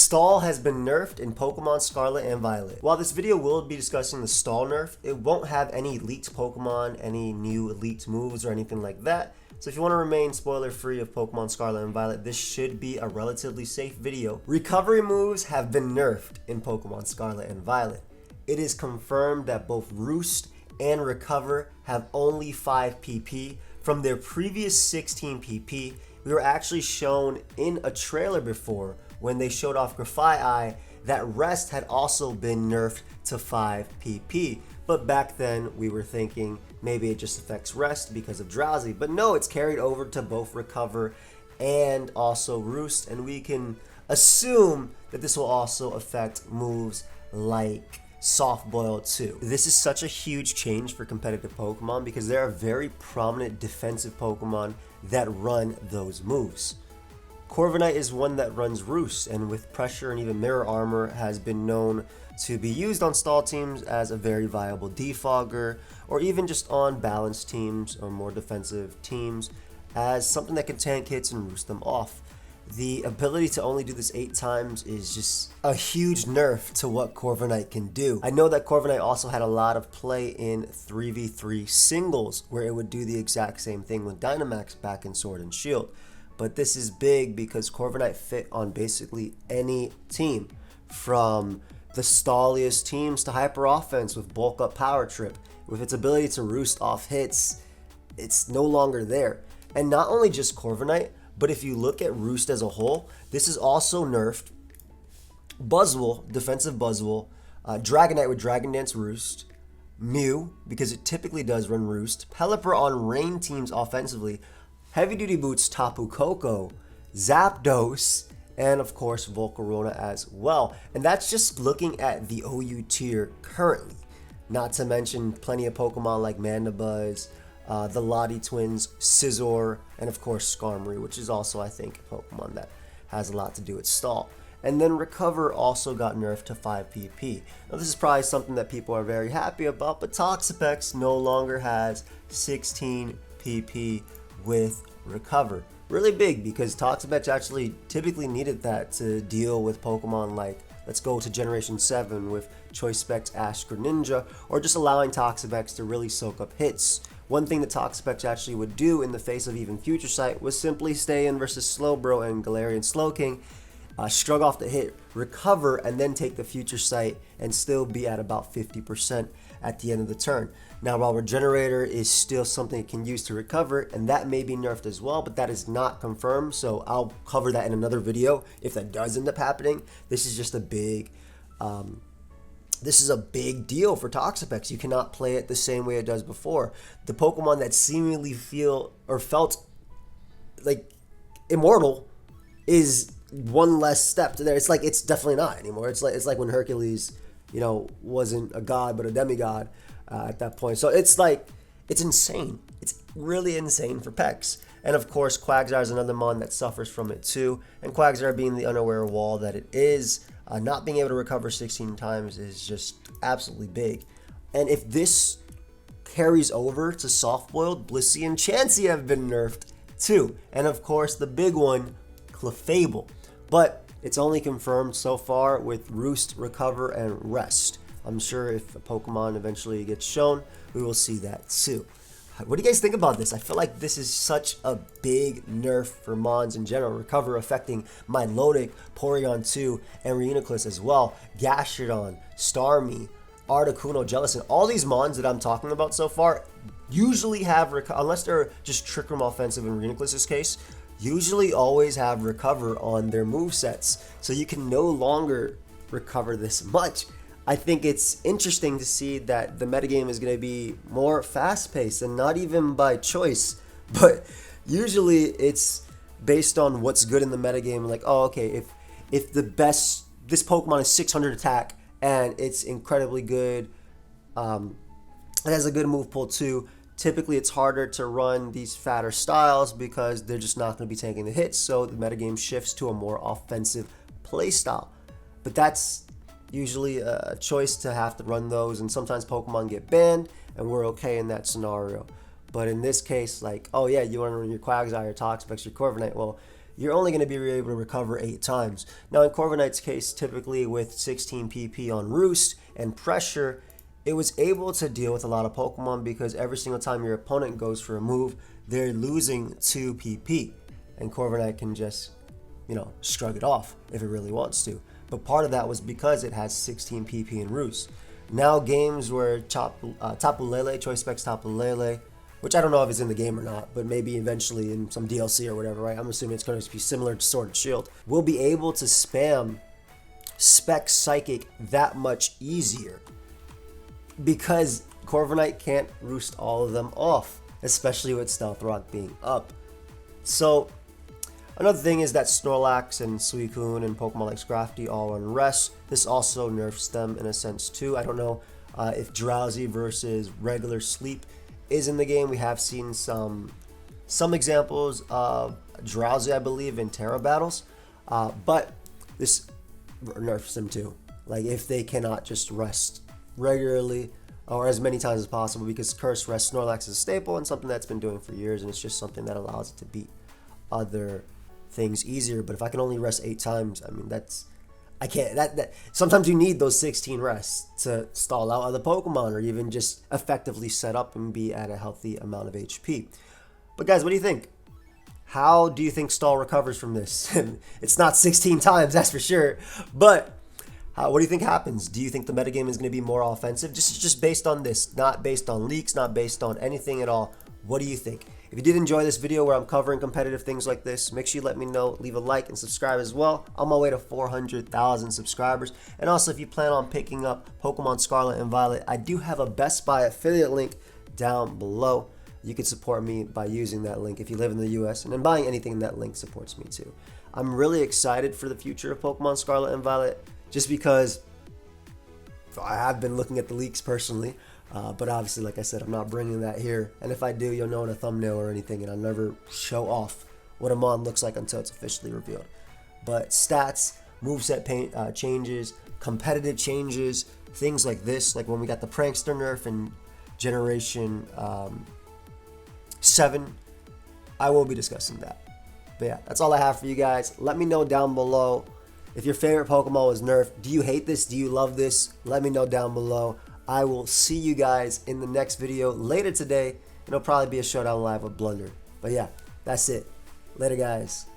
Stall has been nerfed in Pokemon Scarlet and Violet. While this video will be discussing the Stall nerf, it won't have any leaked Pokemon, any new leaked moves, or anything like that. So if you want to remain spoiler free of Pokemon Scarlet and Violet, this should be a relatively safe video. Recovery moves have been nerfed in Pokemon Scarlet and Violet. It is confirmed that both Roost and Recover have only 5 PP. From their previous 16 PP, we were actually shown in a trailer before when they showed off Grafai that Rest had also been nerfed to 5 PP. But back then we were thinking maybe it just affects Rest because of Drowsy. But no, it's carried over to both Recover and also Roost, and we can assume that this will also affect moves like Soft Boil too. This is such a huge change for competitive Pokemon because there are very prominent defensive Pokemon that run those moves. Corviknight is one that runs Roost, and with Pressure and even Mirror Armor has been known to be used on stall teams as a very viable defogger, or even just on balanced teams or more defensive teams as something that can tank hits and roost them off. The ability to only do this 8 times is just a huge nerf to what Corviknight can do. I know that Corviknight also had a lot of play in 3v3 singles where it would do the exact same thing with Dynamax back in Sword and Shield. But this is big because Corviknight fit on basically any team, from the stalliest teams to hyper offense with bulk up power trip. With its ability to roost off hits, it's no longer there. And not only just Corviknight, but if you look at Roost as a whole, this is also nerfed. Buzzwole, defensive Buzzwole, Dragonite with Dragon Dance Roost, Mew, because it typically does run Roost, Pelipper on rain teams offensively, Heavy Duty Boots Tapu Koko, Zapdos, and of course Volcarona as well. And that's just looking at the OU tier currently. Not to mention plenty of Pokemon like Mandibuzz, the Lottie Twins, Scizor, and of course Skarmory, which is also, I think, a Pokemon that has a lot to do with Stall. And then Recover also got nerfed to 5 PP. Now this is probably something that people are very happy about, but Toxapex no longer has 16 PP with Recover. Really big because Toxapex actually typically needed that to deal with Pokemon like, let's go to Generation 7 with Choice Specs Ash Greninja, or just allowing Toxapex to really soak up hits. One thing that Toxapex actually would do in the face of even Future Sight was simply stay in versus Slowbro and Galarian Slowking, shrug off the hit, recover, and then take the Future Sight and still be at about 50% at the end of the turn. Now, while Regenerator is still something it can use to recover, and that may be nerfed as well, but that is not confirmed, so I'll cover that in another video if that does end up happening. This is just a big deal for Toxapex. You cannot play it the same way it does before. The Pokemon that seemingly felt like immortal is one less step to there. It's like it's definitely not anymore. It's like when Hercules, wasn't a god but a demigod at that point. So it's insane. It's really insane for Pex. And of course, Quagsire is another mon that suffers from it too. And Quagsire, being the unaware wall that it is, not being able to recover 16 times is just absolutely big. And if this carries over to Soft Boiled, Blissey and Chansey have been nerfed too. And of course, the big one, Clefable. But it's only confirmed so far with Roost, Recover, and Rest. I'm sure if a Pokemon eventually gets shown, we will see that too. What do you guys think about this? I feel like this is such a big nerf for Mons in general. Recover affecting Milotic, Porygon 2, and Reuniclus as well. Gastrodon, Starmie, Articuno, Jellicent. All these Mons that I'm talking about so far usually have, unless they're just Trick Room offensive in Reuniclus's case, usually always have Recover on their movesets. So you can no longer recover this much. I think it's interesting to see that the metagame is going to be more fast-paced, and not even by choice, but usually it's based on what's good in the metagame. Like, oh, okay, if this Pokemon is 600 attack and it's incredibly good, it has a good move pool too, typically it's harder to run these fatter styles because they're just not going to be taking the hits, so the metagame shifts to a more offensive playstyle. But that's usually a choice to have to run those, and sometimes Pokemon get banned and we're okay in that scenario. But in this case, like, oh yeah, you want to run your Quagsire, your Toxapex, your Corviknight, well, you're only going to be able to recover 8 times. Now in Corviknight's case, typically with 16 PP on Roost and pressure, it was able to deal with a lot of Pokemon because every single time your opponent goes for a move, they're losing 2 PP. And Corviknight can just, shrug it off if it really wants to. But part of that was because it has 16 PP in Roost. Now games where Tapu Lele, Choice Specs Tapu Lele, which I don't know if it's in the game or not, but maybe eventually in some DLC or whatever, right? I'm assuming it's going to be similar to Sword and Shield. We'll be able to spam Spec Psychic that much easier because Corviknight can't roost all of them off, especially with Stealth Rock being up. So another thing is that Snorlax and Suicune and Pokemon like Scrafty all run Rest. This also nerfs them in a sense too. I don't know if Drowsy versus regular Sleep is in the game. We have seen some examples of Drowsy, I believe, in Terra battles, but this nerfs them too. Like if they cannot just rest regularly or as many times as possible, because Curse Rest Snorlax is a staple and something that's been doing for years, and it's just something that allows it to beat other things easier. But if I can only rest 8 times, I mean I can't. That sometimes you need those 16 rests to stall out other Pokemon or even just effectively set up and be at a healthy amount of HP. But guys, what do you think? How do you think Stall recovers from this? It's not 16 times, that's for sure. But what do you think happens? Do you think the metagame is going to be more offensive? Just based on this, not based on leaks, not based on anything at all. What do you think? If you did enjoy this video where I'm covering competitive things like this, make sure you let me know, leave a like and subscribe as well. I'm on my way to 400,000 subscribers. And also, if you plan on picking up Pokemon Scarlet and Violet, I do have a Best Buy affiliate link down below. You can support me by using that link if you live in the US, and then buying anything in that link supports me too. I'm really excited for the future of Pokemon Scarlet and Violet just because I have been looking at the leaks personally. But obviously, like I said, I'm not bringing that here. And if I do, you'll know in a thumbnail or anything, and I'll never show off what a mon looks like until it's officially revealed. But stats, moveset changes, competitive changes, things like this, like when we got the Prankster nerf in Generation 7, I will be discussing that. But yeah, that's all I have for you guys. Let me know down below if your favorite Pokemon was nerfed. Do you hate this? Do you love this? Let me know down below. I will see you guys in the next video later today. It'll probably be a showdown live with Blunder. But yeah, that's it. Later, guys.